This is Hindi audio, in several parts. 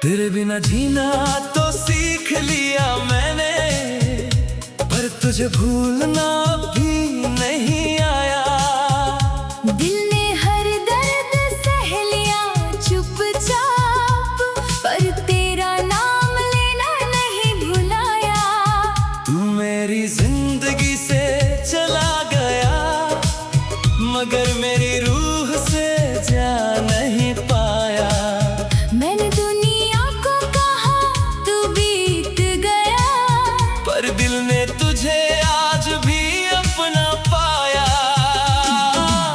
तेरे बिना जीना तो सीख लिया मैंने, पर तुझे भूलना भी नहीं आया। दिल ने हर दर्द सह लिया चुपचाप, पर तेरा नाम लेना नहीं भुलाया। तू मेरी जिंदगी से चला गया, मगर मेरी रूह से जा नहीं पाया। मैंने दुनिया को कहा तू बीत गया, पर दिल ने तुझे आज भी अपना पाया।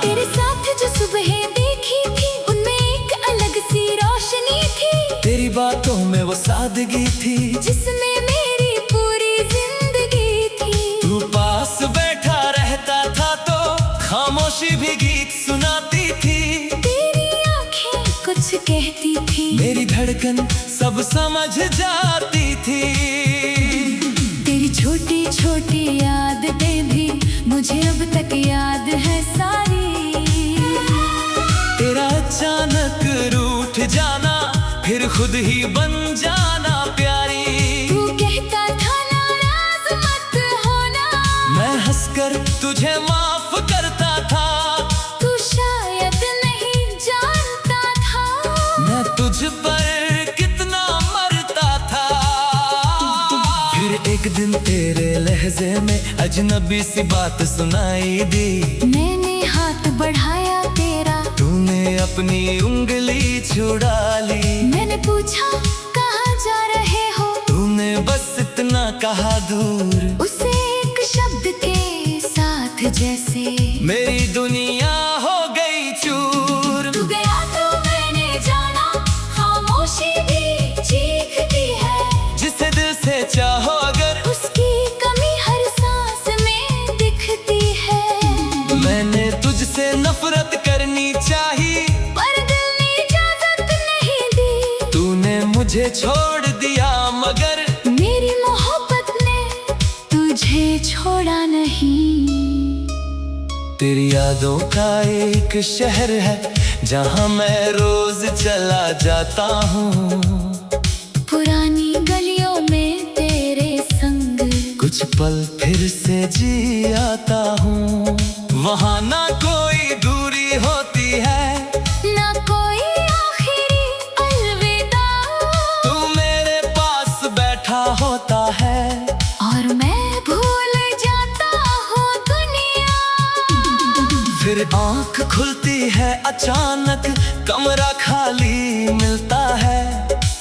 तेरे साथ जो सुबह देखी थी, उनमें एक अलग सी रोशनी थी। तेरी बातों में वो सादगी थी, जिसमें मेरी पूरी जिंदगी थी। तू पास बैठा रहता था तो खामोशी भी गीत सुनाती थी। तेरी आंखें कुछ कहती थी, मेरी धड़कन सब समझ जाती थी। तेरी छोटी छोटी आदतें भी मुझे अब तक याद है सारी। तेरा अचानक रूठ जाना, फिर खुद ही बन जाना प्यारी। तू कहता था नाराज मत होना, मैं हंसकर तुझे माफ करता था। तू शायद नहीं जानता था मैं तुझ पर कितना मरता था। फिर एक दिन तेरे लहजे में अजनबी सी बात सुनाई दी। मैंने हाथ बढ़ाया तेरा, तूने अपनी उंगली छुड़ा ली। मैंने पूछा कहाँ जा रहे हो, तूने बस इतना कहा दूर। उसे एक शब्द के साथ जैसे मेरी दुनिया हो गई चूर। तू गया तो मैंने जाना, खामोशी भी चीखती है। जिसे दिल से चाहो अगर, उसकी कमी हर सांस में दिखती है। मैंने तुझसे नफरत करनी चाहिए, पर दिल ने इजाजत नहीं दी। तूने मुझे छोड़ दिया, मगर मेरी मोहब्बत ने तुझे छोड़ा नहीं। तेरी यादों का एक शहर है जहाँ मैं रोज चला जाता हूँ। पुरानी गलियों में तेरे संग कुछ पल फिर से जी आता हूँ। वहाँ ना कोई दूरी होती है, ना कोई आखिरी अलविदा। तू मेरे पास बैठा होता है, और मैं भूल जाता हूँ दुनिया। फिर आँख खुलती है अचानक, कमरा खाली मिलता है।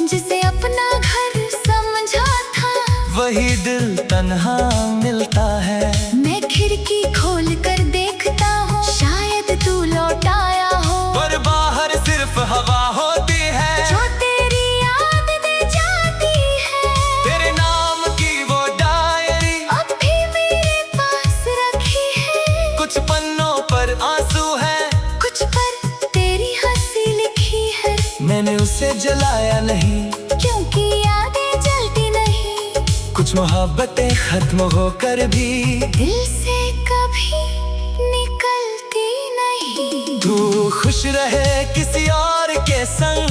जिसे अपना घर समझा था, वही दिल तन्हा मिलता है। मैं खिड़की खोल कर देखता हूँ, शायद तू लौट आया हो। पर बाहर सिर्फ हवा होती है, जो तेरी याद दे जाती है। तेरे नाम की वो डायरी अब भी मेरे पास रखी है। कुछ पन्नों पर आंसू है, कुछ पर तेरी हंसी लिखी है। मैंने उसे जलाया नहीं, क्योंकि यादें जलती नहीं। कुछ मोहब्बतें खत्म होकर भी दिल से कभी निकलती नहीं। तू खुश रहे किसी और के संग,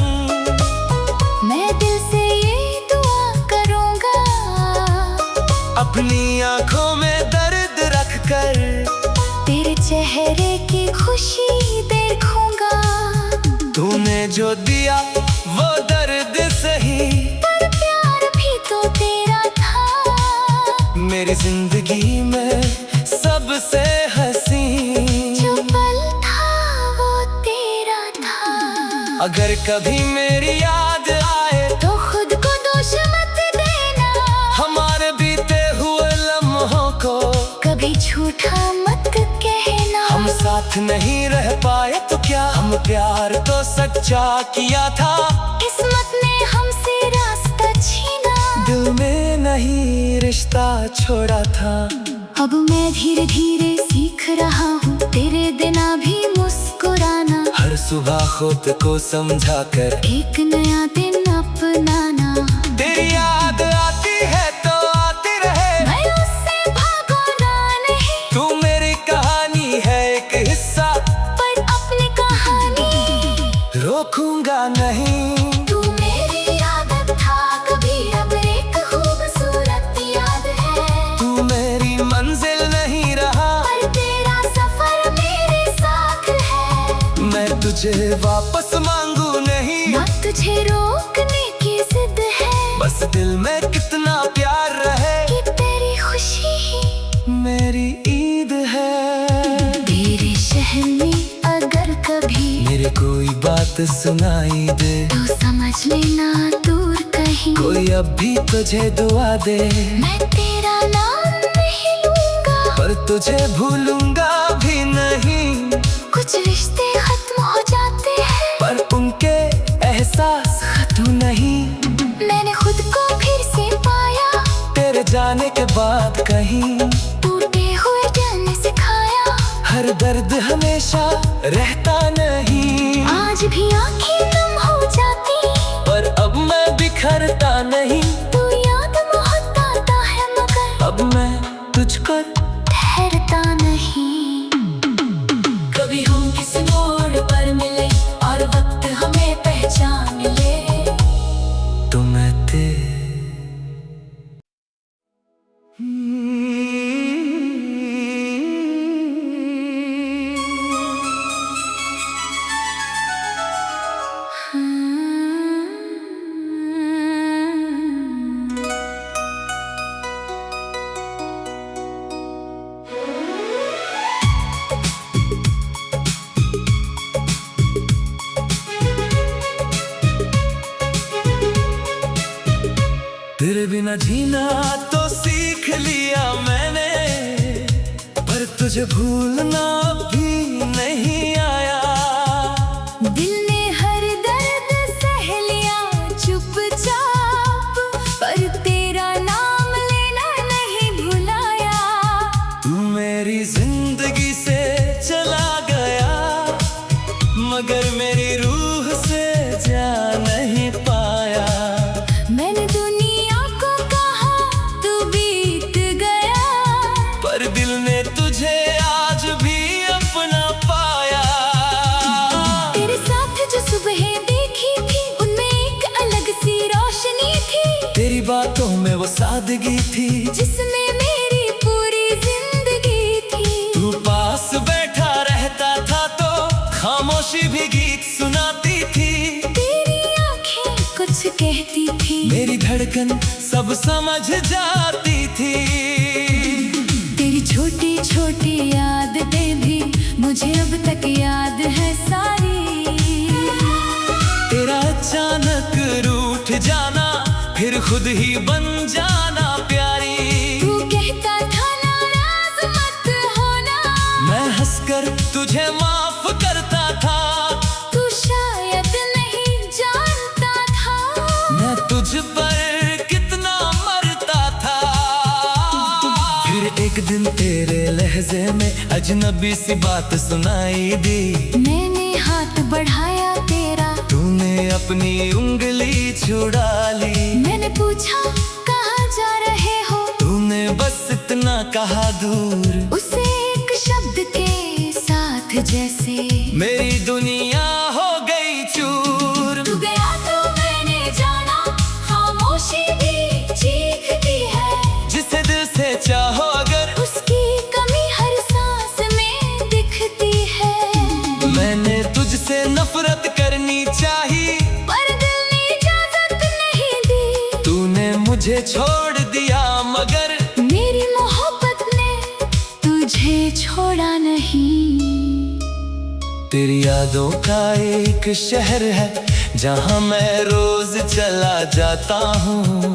मैं दिल से ये दुआ करूँगा। अपनी आंखों में दर्द रखकर तेरे चेहरे की खुशी देखूंगा। तूने जो दिया वो दर्द सही, पर प्यार भी तो तेरा था। मेरी जिंदगी में सबसे हसीन जो पल था वो तेरा था। अगर कभी मेरी याद आए तो खुद को दोष मत देना, हमारे बीते हुए लम्हों को कभी झूठा मत कहना। हम साथ नहीं रह पाए तो क्या, हम प्यार तो सच्चा किया था। किस्मत ने हमसे रास्ता छीना, दिल में छोड़ा था। अब मैं धीरे धीरे सीख रहा हूँ तेरे बिना भी मुस्कुराना। हर सुबह खुद को समझा कर एक नया दिन अपनाना। तेरी याद आती है तो आती रहे, मैं उससे भागना नहीं। तू मेरी कहानी है एक हिस्सा, पर अपनी कहानी रोकूंगा नहीं। तू मेरी आदत था कभी, अब एक खूबसूरत याद है। तू मेरी मंजिल नहीं रहा, पर तेरा सफर मेरे साथ है। मैं तुझे वापस मांगू नहीं, ना तुझे रोकने की जिद है। बस दिल में कितना प्यार रहे कि तेरी खुशी ही मेरी ईद है। तेरे शहर में अगर कभी मेरे कोई बात सुनाई दे, तो समझ लेना दूर कहीं कोई अब भी तुझे दुआ दे। मैं तेरा नाम नहीं लूंगा, पर तुझे भूलूंगा भी नहीं। कुछ रिश्ते खत्म हो जाते हैं, पर उनके एहसास खत्म नहीं। मैंने खुद को फिर से पाया, तेरे जाने के बाद कहीं टूटे हुए दिल ने सिखाया। हर दर्द हमेशा रहता नहीं। आज भी आंखें नम हो जाती, पर अब मैं बिखरता नहीं। तू याद बहुत आता है मगर अब मैं तुझको ठहरता नहीं। कभी हम किसी मोड़ पर मिले और वक्त हमें पहचान ले। तो मैं तेरे बिना जीना तो सीख लिया मैंने, पर तुझे भूलना भी नहीं आया। दिल ने हर दर्द सह लिया चुपचाप, पर तेरा नाम लेना नहीं भुलाया। तू मेरी जिंदगी से चला गया, मगर मेरी रूह से जा नहीं पाया। मैंने दुनिया को कहा तू बीत गया, पर दिल ने तुझे आज भी अपना पाया। तेरे साथ जो सुबह देखी थी, उनमें एक अलग सी रोशनी थी। तेरी बातों में वो सादगी थी, जिसमें मेरी पूरी जिंदगी थी। तू पास बैठा रहता था तो खामोशी भी गीत सुनाती थी। तेरी आंखें कुछ कहती थी, मेरी धड़कन सब समझ जाती थी। तेरी छोटी छोटी यादें भी मुझे अब तक याद है सारी। तेरा अचानक रूठ जाना, फिर खुद ही बन जाना प्यारी। तू कहता था नाराज मत होना, मैं हंसकर तुझे माफ करता था। तू शायद नहीं जानता था मैं तुझ पर कितना मरता था। फिर एक दिन तेरे लहजे में अजनबी सी बात सुनाई दी। मैंने हाथ बढ़ाया तेरा, तूने अपनी उंगली छुड़ा ली। मैंने पूछा कहाँ जा रहे हो, तूने बस इतना कहा दूर। उसे एक शब्द के साथ जैसे मेरी दुनिया हो गई चूर। तू गया तो मैंने जाना, खामोशी भी चीखती है। जिसे दिल से चाहो अगर, उसकी कमी हर सांस में दिखती है। मैंने तुझसे नफरत करनी चाहिए, पर दिल ने इजाजत नहीं दी। तूने मुझे छोड़ दिया मगर मेरी मोहब्बत ने तुझे छोड़ा नहीं। तेरी यादों का एक शहर है जहाँ मैं रोज चला जाता हूँ।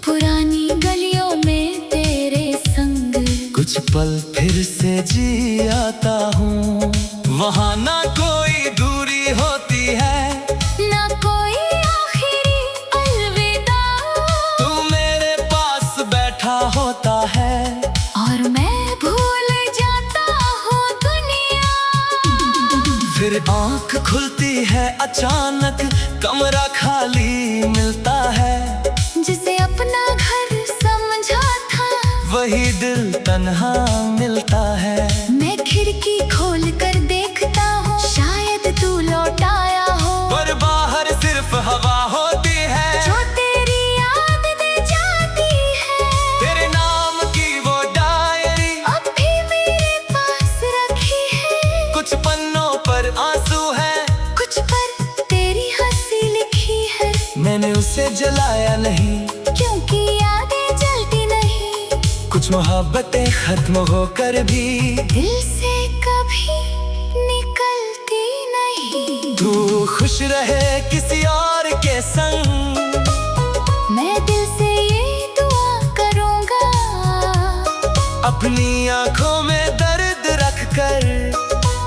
पुरानी गलियों में तेरे संग कुछ पल फिर से जी आता हूँ। वहाँ ना कोई दूरी होती है, ना कोई आखिरी अलविदा। तू मेरे पास बैठा हो अचानक कमरा खाली मिलता है। जिसे अपना घर समझा था वही दिल तन्हा मिलता है। मैं खिड़की खोल कर देखता हूँ, शायद तू लौट आया हो। पर बाहर सिर्फ हवा होती है जो तेरी याद दे जाती है। तेरे नाम की वो डायरी अब भी मेरे पास रखी है। कुछ पन्नों पर आंसू है, कुछ पर तेरी हंसी लिखी है। मैंने उसे जलाया नहीं क्योंकि यादें जलती नहीं। कुछ मोहब्बतें खत्म होकर भी दिल से कभी निकलती नहीं। तू खुश रहे किसी और के संग, मैं दिल से ये दुआ करूंगा। अपनी आंखों में दर्द रख कर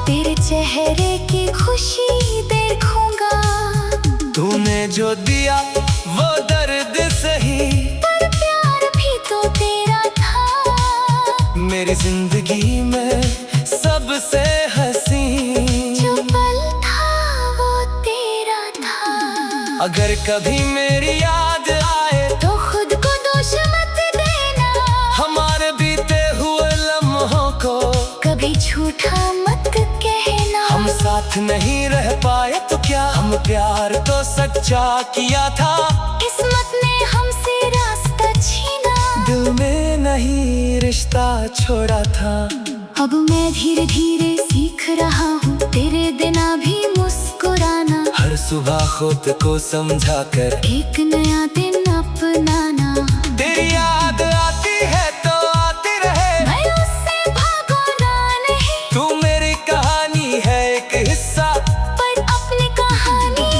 तेरे चेहरे की खुशी देखूंगा। तूने जो दिया वो दर्द सही, पर प्यार भी तो तेरा था। मेरी जिंदगी में सबसे हंसी जो पल था वो तेरा था। अगर कभी मेरी याद आए तो खुद को दोष मत देना। हमारे बीते हुए लम्हों को कभी झूठा मत कहना। हम साथ नहीं रह पाए तो क्या, हम प्यार तो सच्चा किया था। किस्मत ने हमसे रास्ता छीना। दिल में नहीं रिश्ता छोड़ा था। अब मैं धीरे धीरे सीख रहा हूँ तेरे बिना भी मुस्कुराना। हर सुबह खुद को समझा कर एक नया दिन अपनाना। तेरी याद आती है तो आती रहे, मैं उससे भागूंगा नहीं। तू मेरी कहानी है एक हिस्सा, पर अपनी कहानी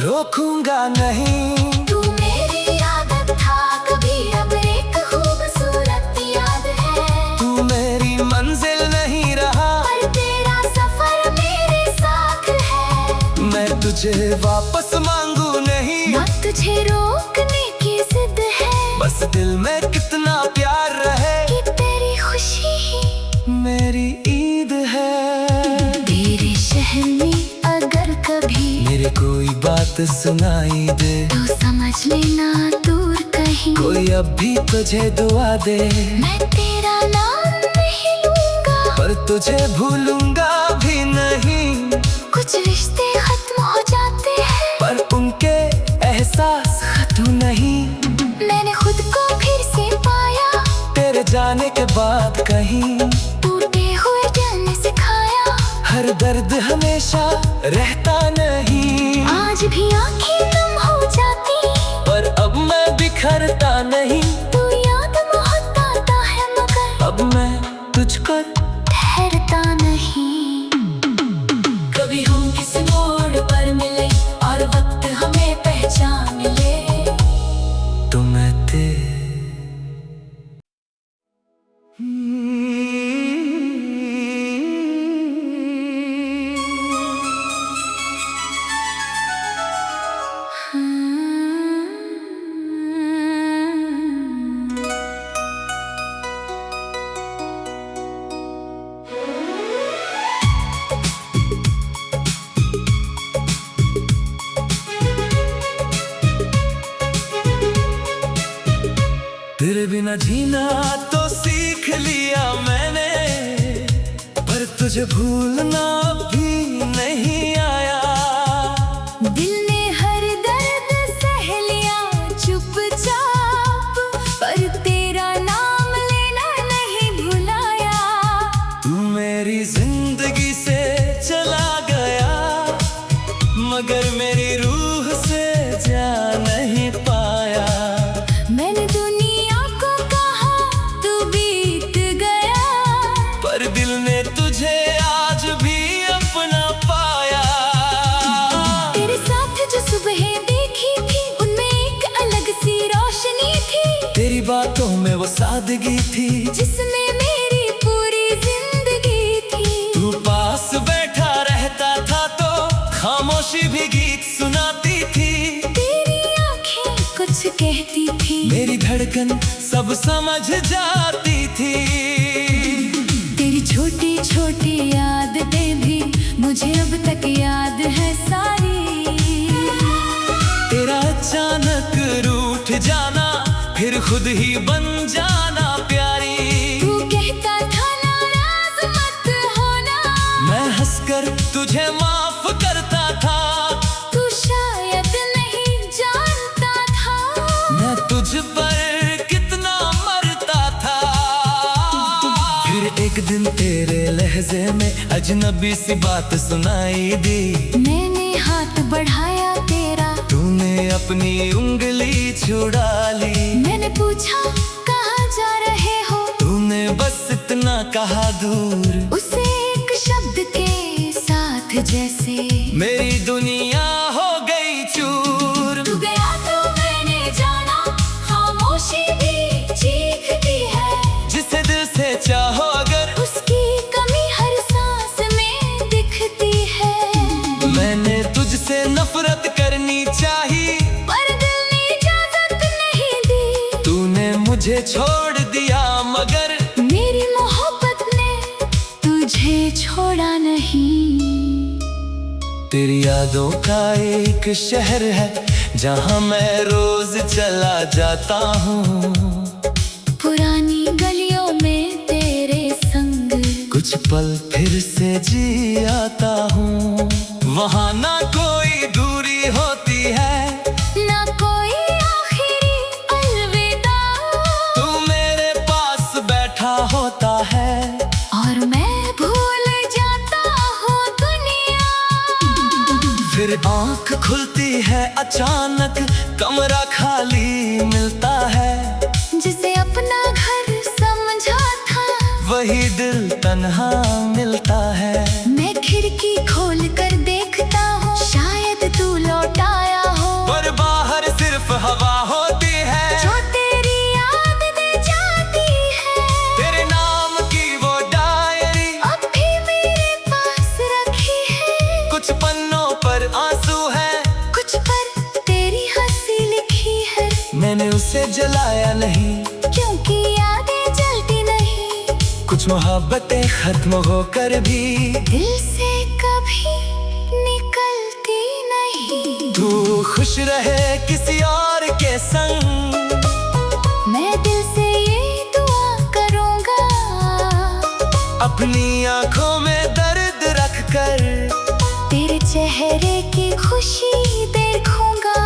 रोकूंगा नहीं। तू मेरी आदत था कभी, अब एक खूबसूरत याद है। तू मेरी मंजिल नहीं रहा, पर तेरा सफर मेरे साथ है। मैं तुझे वापस मांगू नहीं, ना तुझे रोकने की जिद है। बस दिल में कितना प्यार रहे कि तेरी खुशी ही मेरी ईद है। तेरे शहर में अगर कभी मेरे कोई बात सुनाई दे तो समझ लेना दूर कहीं। कोई अब भी तुझे दुआ दे, मैं तेरा नाम नहीं लूंगा। पर तुझे भूलूंगा भी नहीं। कुछ रिश्ते खत्म हो जाते हैं, पर उनके एहसास खत्म नहीं। मैंने खुद को फिर से पाया। तेरे जाने के बाद कहीं टूटे हुए दिल ने सिखाया। हर दर्द हमेशा रहता नहीं। आज भी आंखें नम हो जाती, पर अब मैं बिखरता नहीं। तू याद बहुत आता है मगर अब मैं तुझको ठहरता नहीं। कभी हम किसी मोड़ पर मिले और वक्त हमें पहचान ले। तो मैं तेरे बिना जीना तो सीख लिया मैंने, पर तुझे भूलना भी नहीं आया। दिल ने हर दर्द सह लिया चुपचाप, पर तेरा नाम लेना नहीं भुलाया। तू मेरी जिंदगी से चला गया, मगर मेरी रूह से जा नहीं पाया। मैंने दुनिया को कहा तू बीत गया, पर दिल ने तुझे आज भी अपना पाया। तेरे साथ जो सुबह देखी थी उनमें एक अलग सी रोशनी थी। तेरी बातों में वो सादगी थी जिसमें मेरी पूरी जिंदगी थी। तू पास बैठा रहता था तो खामोशी भी गीत सुनाती थी। तेरी आंखें कुछ कहती थी, मेरी धड़कन सब समझ जाती थी। तेरी छोटी छोटी यादें भी मुझे अब तक याद है सारी। तेरा अचानक रूठ जाना, फिर खुद ही बन जाना प्यारी। तू कहता था नाराज मत होना, मैं हंसकर तुझे माफ करता था। तू शायद नहीं जानता था मैं तुझ पर कितना मरता था। फिर एक दिन तेरे लहजे में अजनबी सी बात सुनाई दी। मैंने हाथ बढ़ाया तेरा, तूने अपनी उंगली छुड़ा ली। मैंने पूछा कहाँ जा रहे हो, तूने बस इतना कहा दूर। उसे एक शब्द के साथ जैसे मेरी दुनिया हो गई चूर। तू गया तो मैंने जाना, खामोशी भी चीखती है। जिसे दिल से चाहो अगर, उसकी कमी हर सांस में दिखती है। मैंने तुझसे नफरत करनी चाही, पर दिल ने इजाजत नहीं दी। तूने मुझे छोड़ दिया मगर मेरी मोहब्बत ने तुझे छोड़ा नहीं। तेरी यादों का एक शहर है जहाँ मैं रोज चला जाता हूँ। पुरानी गलियों में तेरे संग कुछ पल फिर से जी आता हूँ। वहाँ ना कोई दूरी होती है, ना कोई आखिरी अलविदा। तू मेरे पास बैठा होता है और मैं भूल जाता हूँ दुनिया। फिर आँख खुलती है अचानक, कमरा खाली मिलता है। जिसे अपना घर समझा था, वही दिल तन्हा मिलता है। मैं खिड़की खोल कर देखता हूँ, शायद तू लौट आया हो। पर बाहर सिर्फ हवा होती है जो तेरी याद दे जाती है। तेरे नाम की वो डायरी अब भी मेरे पास रखी है। कुछ पन्नों पर आंसू है, कुछ पर तेरी हंसी लिखी है। मैंने उसे जलाया नहीं, क्योंकि यादें जलती नहीं। कुछ मोहब्बतें खत्म होकर भी दिल से कभी निकलती नहीं। तू खुश रहे किसी और के संग, मैं दिल से ये दुआ करूँगा। अपनी आंखों में दर्द रख कर तेरे चेहरे की खुशी देखूंगा।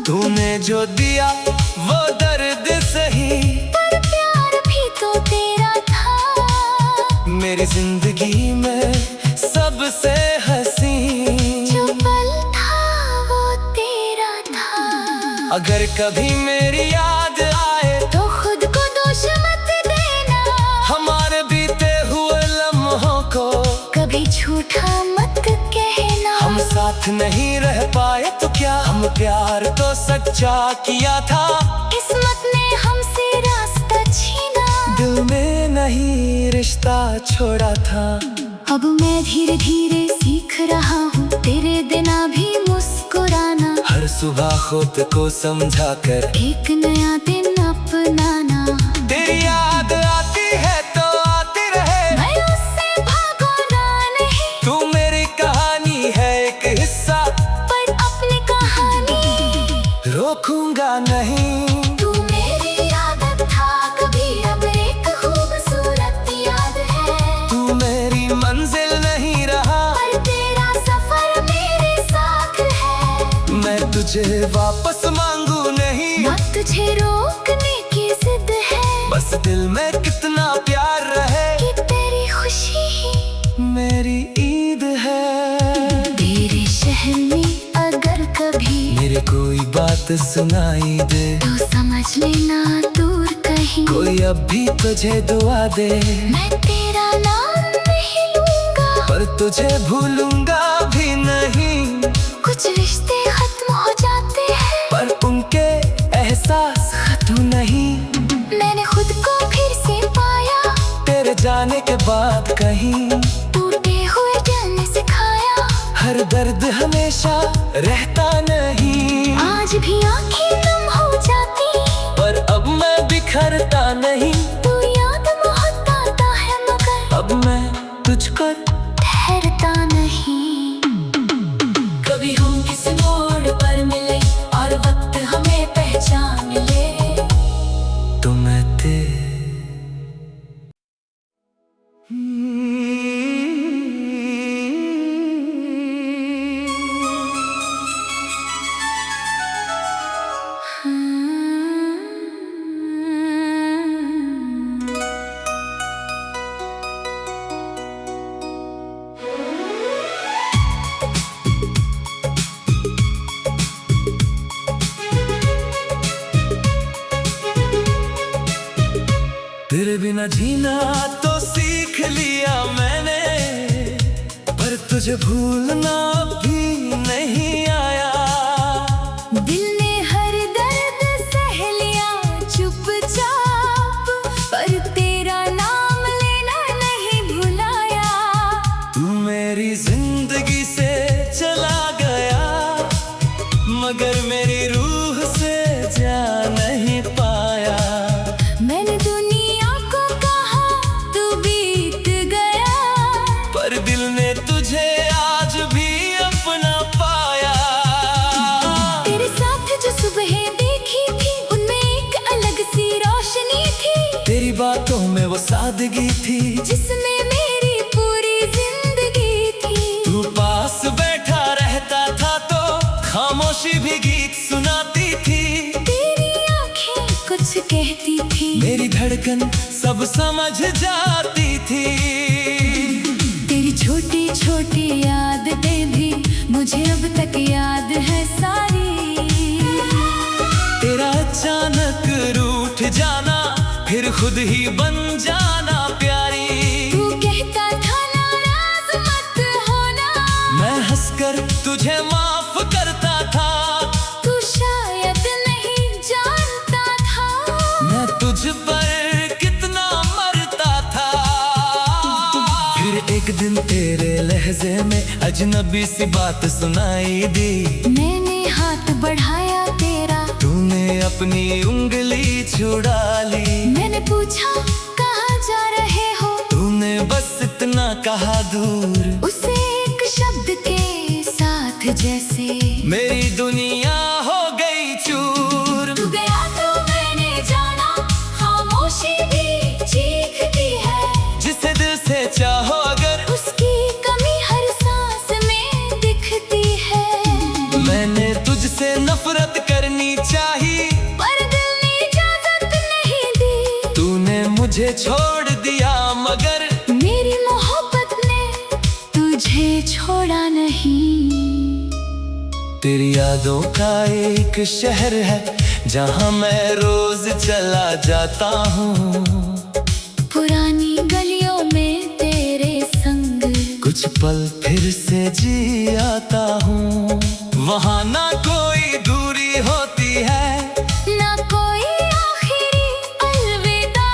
तूने जो दिया वो दर्द सही, पर प्यार भी तो तेरा था। मेरी जिंदगी में सबसे हंसी जो पल था वो तेरा था। अगर कभी मेरी याद आए तो खुद को दोष मत देना। हमारे बीते हुए लम्हों को कभी झूठा मत कहना। हम साथ नहीं रह पाए तो क्या, हम प्यार तो सच्चा किया था। किस्मत ने हमसे रास्ता छीना, दिल में नहीं रिश्ता छोड़ा था। अब मैं धीरे धीरे सीख रहा हूँ तेरे बिना भी मुस्कुराना। हर सुबह खुद को समझा कर एक नया दिन अपनाना। तेरी याद आती है तो आती रहे, मैं उससे भागूंगा नहीं। तू मेरी कहानी है एक हिस्सा, पर अपनी कहानी रोकूंगा नहीं। तू मेरी आदत था कभी, अब एक खूबसूरत याद है। तू मेरी मंजिल नहीं रहा, पर तेरा सफर मेरे साथ है। मैं तुझे वापस मांगू नहीं, ना तुझे रोकने की जिद है। बस दिल में कितना प्यार रहे कि तेरी खुशी ही मेरी ईद है। तेरे शहर में अगर कभी मेरे कोई बात सुनाई दे, तो समझ लेना दूर कहीं कोई अब भी तुझे दुआ दे। मैं तेरा नाम नहीं लूंगा, पर तुझे भूलूंगा भी नहीं। कुछ रिश्ते खत्म हो जाते हैं, पर उनके एहसास खत्म नहीं। मैंने खुद को फिर से पाया, तेरे जाने के बाद कहीं टूटे हुए दिल ने सिखाया। हर दर्द हमेशा रहता नहीं। आज भी आंखें नम हो जाती, पर अब मैं बिखरता नहीं। तू याद बहुत आता है मगर अब मैं तुझको ठहरता नहीं। तेरे बिना जीना तो सीख लिया मैंने, पर तुझे भूलना भी नहीं आया। दिल ने हर दर्द सह लिया चुपचाप, पर तेरा नाम लेना नहीं भुलाया। तू मेरी जिंदगी से चला गया, मगर मेरी रूह से जा नहीं पाया। मैंने दुनिया को कहा तू बीत गया, पर दिल ने तुझे आज भी अपना पाया। तेरे साथ जो सुबह देखी थी, उनमें एक अलग सी रोशनी थी। तेरी बातों में वो सादगी थी, जिसमें मेरी पूरी जिंदगी थी। तू पास बैठा रहता था तो खामोशी भी गीत सुनाती थी। तेरी आंखें कुछ कहती थी, मेरी धड़कन सब समझ जाती थी। तेरी छोटी छोटी यादें भी मुझे अब तक याद है सारी। तेरा अचानक रूठ जाना, फिर खुद ही बन जाना प्यारी। तू कहता था नाराज मत होना, मैं हंसकर तुझे माफ करता था। तू शायद नहीं जानता था मैं तुझ पर कितना मरता था। फिर एक दिन तेरे लहजे में अजनबी सी बात सुनाई दी। मैंने हाथ बढ़ाया तेरा, तूने अपनी उंगली छुड़ा ली। मैंने पूछा कहाँ जा रहे हो, तूने बस इतना कहा दूर। उसे एक शब्द के साथ जैसे मेरी दुनिया हो गई चूर। तू गया तो मैंने जाना, खामोशी भी चीखती है। जिसे दिल से चाहो अगर, उसकी कमी हर सांस में दिखती है। मैंने तुझसे नफरत करनी चाहिए, पर दिल ने इजाजत नहीं दी। तूने मुझे छोड़ दिया मगर मेरी मोहब्बत ने तुझे छोड़ा नहीं। तेरी यादों का एक शहर है जहाँ मैं रोज चला जाता हूँ। पुरानी गलियों में तेरे संग कुछ पल फिर से जी आता हूँ। वहाँ ना कोई दूरी होती है, ना कोई आखिरी अलविदा।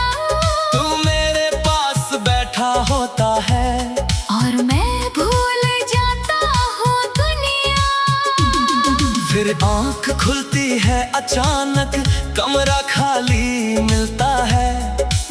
तू मेरे पास बैठा होता है, और मैं भूल जाता हूँ दुनिया। फिर आँख खुलती है अचानक, कमरा खाली मिलता है।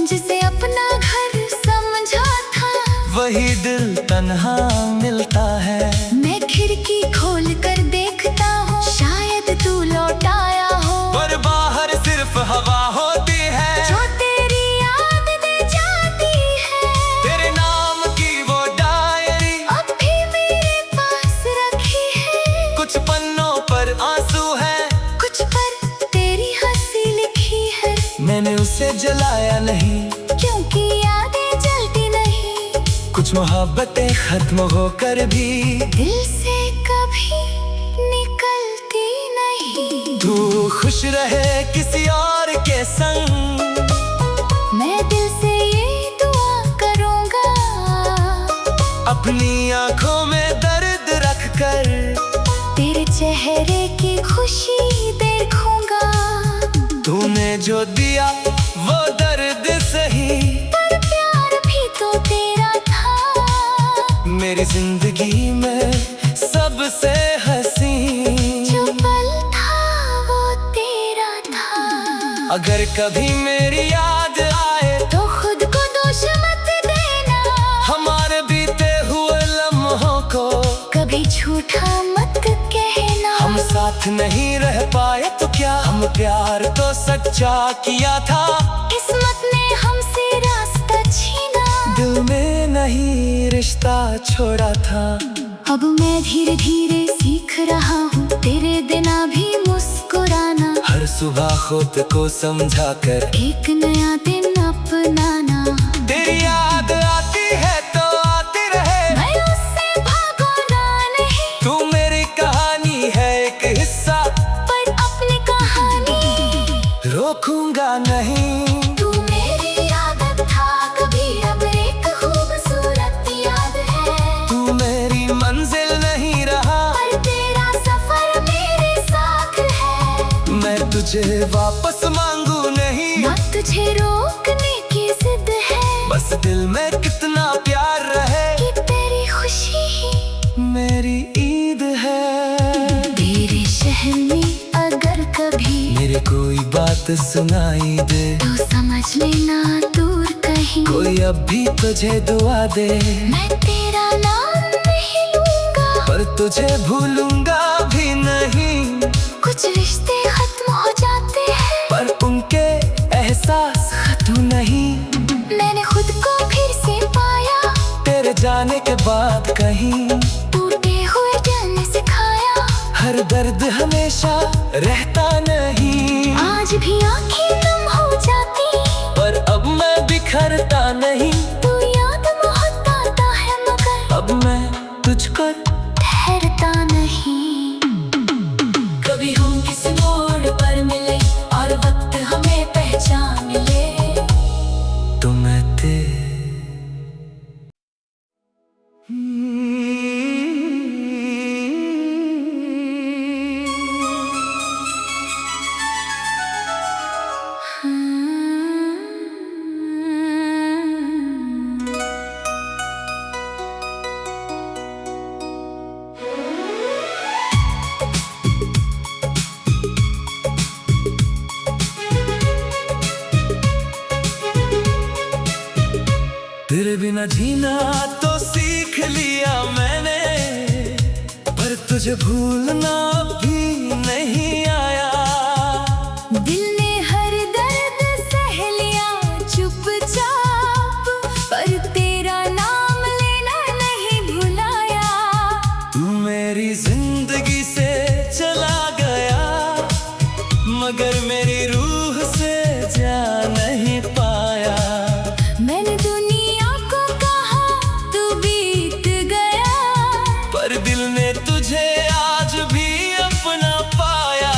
जिसे अपना घर समझा था, वही दिल तन्हा मिलता है। मैं खिड़की खोल कर देखता हूँ, शायद तू लौट आया हो। पर बाहर सिर्फ हवा होती है, जो तेरी याद दे जाती है। तेरे नाम की वो डायरी अब भी मेरे पास रखी है। कुछ पन्नों पर आंसू है, कुछ पर तेरी हंसी लिखी है। मैंने उसे जलाया नहीं, क्योंकि यादें जलती नहीं। कुछ मोहब्बतें खत्म होकर भी दिल से कभी निकलती नहीं। तू खुश रहे किसी और के संग, मैं दिल से ये दुआ करूँगा। अपनी आंखों में दर्द रख कर तेरे चेहरे की खुशी देखूंगा। तूने जो दिया वो दर्द सही, पर प्यार भी तो तेरा था। मेरी जिंदगी में सबसे हंसी जो पल था वो तेरा था। अगर कभी मेरी याद आए तो खुद को दोष मत देना। हमारे बीते हुए लम्हों को कभी झूठा मत कहना। हम साथ नहीं रह पाए तो क्या, हम प्यार तो सच्चा किया था। किस्मत ने हमसे रास्ता छीना, दिल में नहीं रिश्ता छोड़ा था। अब मैं धीरे धीरे सीख रहा हूँ तेरे बिना भी मुस्कुराना। हर सुबह खुद को समझा कर एक नया दिन अपनाना। तेरी याद आती है तो आती रहे, मैं उससे भागूंगा नहीं। तू मेरी कहानी है एक हिस्सा, पर अपनी कहानी रोकूंगा नहीं। तू मेरी याद वापस मांगू नहीं, ना तुझे रोकने की जिद है, बस दिल में कितना प्यार रहे कि तेरी खुशी ही मेरी ईद है। तेरे शहर में अगर कभी मेरे कोई बात सुनाई दे, तो समझ लेना दूर कहीं कोई अब भी तुझे दुआ दे, मैं तेरा नाम नहीं लूंगा, पर तुझे भूलूंगा भी नहीं। कुछ रिश्ते खत्म हो जाते हैं, पर उनके एहसास खत्म नहीं। मैंने खुद को फिर से पाया, तेरे जाने के बाद कहीं टूटे हुए दिल ने सिखाया, हर दर्द हमेशा रहता नहीं। आज भी आंखें नम हो जाती, पर अब मैं बिखरता नहीं। तू याद बहुत आता है, मगर अब मैं तुझको ठहरता नहीं। कभी हम किसी मोड़ पर मिले और वक्त हमें पहचान ले, तो मैं तेरे बिना जीना तो सीख लिया मैंने, पर तुझे भूलना भी नहीं आया। दिल ने हर दर्द सह लिया चुपचाप, पर तेरा नाम लेना नहीं भुलाया। तू मेरी जिंदगी से चला गया, मगर मेरी रूह से जा नहीं पाया। मैंने दुनिया को कहा तू बीत गया, पर दिल ने तुझे आज भी अपना पाया।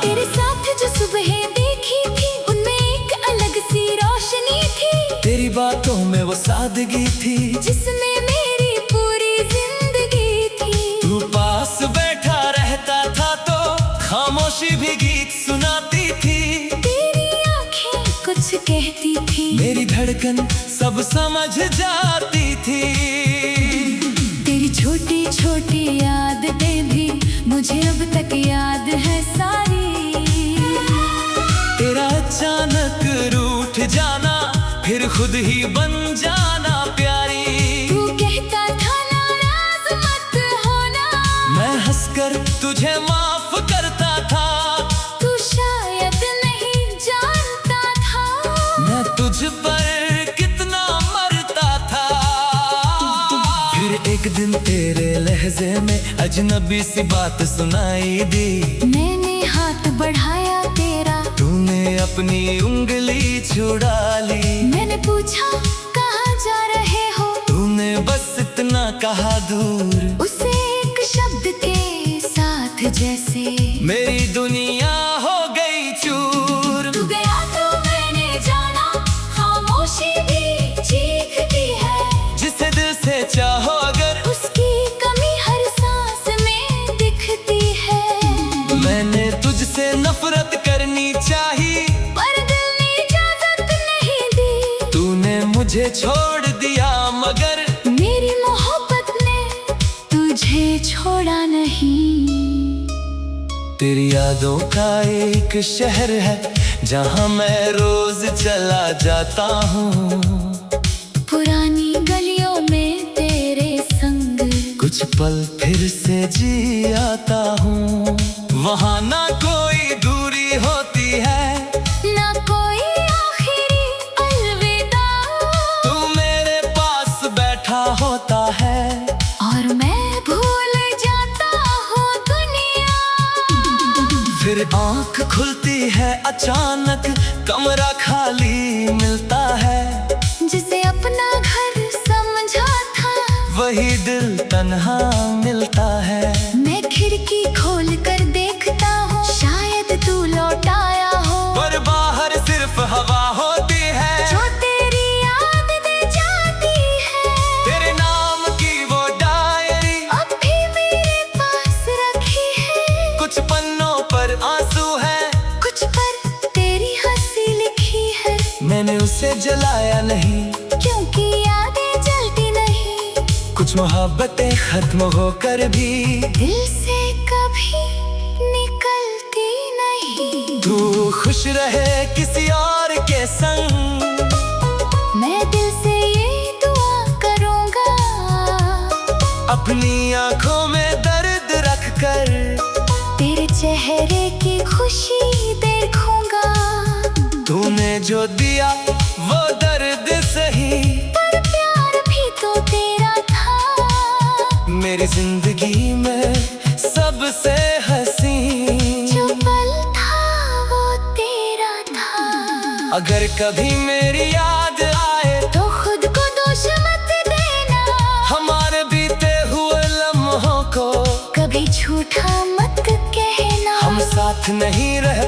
तेरे साथ जो सुबह देखी थी, उनमें एक अलग सी रोशनी थी, तेरी बातों में वो सादगी थी, जिसमें मेरी पूरी जिंदगी थी। तू पास बैठा रहता था तो खामोशी भी गीत सुनाती थी। तेरी आंखें कुछ कहती थी, मेरी धड़कन सब समझ जाती थी। तेरी छोटी छोटी यादें भी मुझे अब तक याद है सारी। तेरा अचानक रूठ जाना, फिर खुद ही बन जाना प्यारी। तू कहता था नाराज मत होना, मैं हंसकर तुझे माफ करता था। तू शायद नहीं जानता था, मैं तुझ पर कितना मरता था। फिर एक दिन तेरे लहजे में अजनबी सी बात सुनाई दी। मैंने हाथ बढ़ाया तेरा, तूने अपनी उंगली छुड़ा ली। मैंने पूछा कहाँ जा रहे हो, तूने बस इतना कहा दूर। उसे एक शब्द के साथ जैसे मेरी दुनिया हो गई चूर। तू गया तो मैंने जाना, खामोशी भी चीखती है। जिसे दिल से चाहो अगर, उसकी कमी हर सांस में दिखती है। मैंने तुझसे नफरत करनी चाहिए, पर दिल ने इजाजत नहीं दी। तूने मुझे छोड़ दिया, मगर मेरी मोहब्बत ने तुझे छोड़ा नहीं। तेरी यादों का एक शहर है, जहाँ मैं रोज चला जाता हूँ। पुरानी गलियों में तेरे संग कुछ पल फिर से जी आता हूँ। वहाँ ना कोई दूरी होती है, ना कोई आखिरी अलविदा। तू मेरे पास बैठा होता है, और मैं भूल जाता हूँ दुनिया। फिर आँख खुलती है अचानक, कमरा खाली मिलता है। जिसे अपना घर समझा था, वही दिल तन्हा मिलता है। मैं खिड़की खोल कर देखता हूँ, शायद तू लौट आया हो। पर बाहर सिर्फ हवा होती है, जो तेरी याद दे जाती है। तेरे नाम की वो डायरी अब भी मेरे पास रखी है। कुछ पन्नों पर आंसू है, जलाया नहीं, क्योंकि यादें जलती नहीं। कुछ मोहब्बतें खत्म होकर भी दिल से कभी निकलती नहीं। तू खुश रहे किसी और के संग, मैं दिल से ये दुआ करूँगा। अपनी आंखों में दर्द रख कर तेरे चेहरे की खुशी देखूंगा। तूने जो दिया वो दर्द सही, पर प्यार भी तो तेरा था। मेरी जिंदगी में सबसे हंसी जो पल था वो तेरा था। अगर कभी मेरी याद आए तो खुद को दोष मत देना। हमारे बीते हुए लम्हों को कभी झूठा मत कहना। हम साथ नहीं रह